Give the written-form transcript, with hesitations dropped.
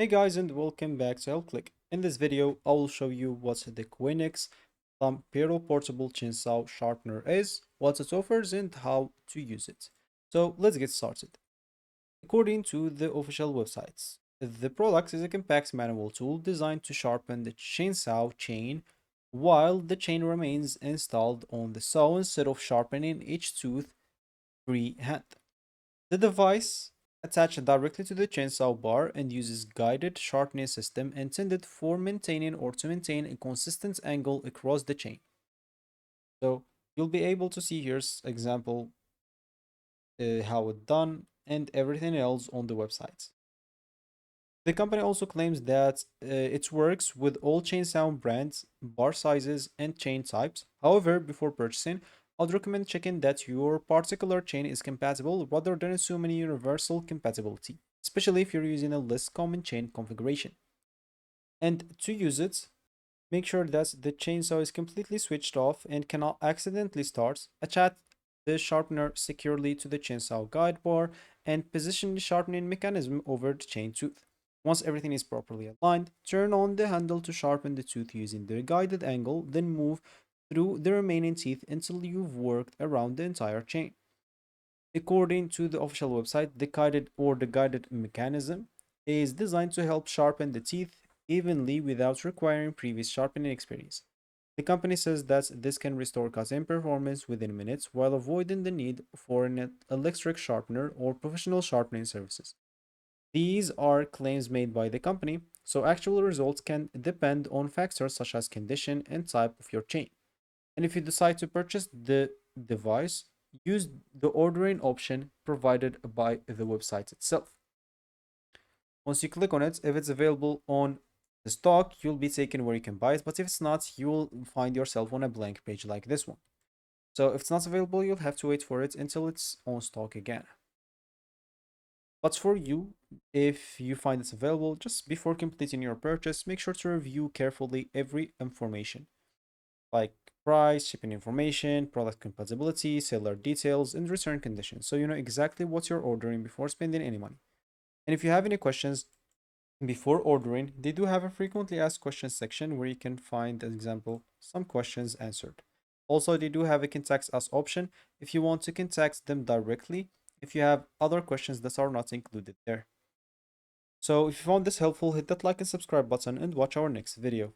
Hey guys, and welcome back to HelpClick. In this video, I will show you what the Qinux Klampero Portable Chainsaw Sharpener is, what it offers, and how to use it. So let's get started. According to the official websites, the product is a compact manual tool designed to sharpen the chainsaw chain while the chain remains installed on the saw instead of sharpening each tooth freehand. The device attached directly to the chainsaw bar and uses guided sharpening system intended for maintaining or to maintain a consistent angle across the chain. So you'll be able to see here's example how it's done and everything else on the website. The company also claims that it works with all chainsaw brands, bar sizes, and chain types. However, before purchasing, I'd recommend checking that your particular chain is compatible rather than assuming universal compatibility, especially if you're using a less common chain configuration. And to use it, make sure that the chainsaw is completely switched off and cannot accidentally start. Attach the sharpener securely to the chainsaw guide bar and position the sharpening mechanism over the chain tooth. Once everything is properly aligned, turn on the handle to sharpen the tooth using the guided angle, then move through the remaining teeth until you've worked around the entire chain. According to the official website, the guided mechanism is designed to help sharpen the teeth evenly without requiring previous sharpening experience. The company says that this can restore cutting performance within minutes while avoiding the need for an electric sharpener or professional sharpening services. These are claims made by the company, so actual results can depend on factors such as condition and type of your chain. And if you decide to purchase the device, use the ordering option provided by the website itself. Once you click on it, if it's available on the stock, you'll be taken where you can buy it. But if it's not, you will find yourself on a blank page like this one. So if it's not available, you'll have to wait for it until it's on stock again. But for you, if you find it's available, just before completing your purchase, make sure to review carefully every information like price, shipping information, product compatibility, seller details, and return conditions. So you know exactly what you're ordering before spending any money. And if you have any questions before ordering, they do have a frequently asked questions section where you can find, as example, some questions answered. Also, they do have a contact us option if you want to contact them directly if you have other questions that are not included there. So if you found this helpful, hit that like and subscribe button and watch our next video.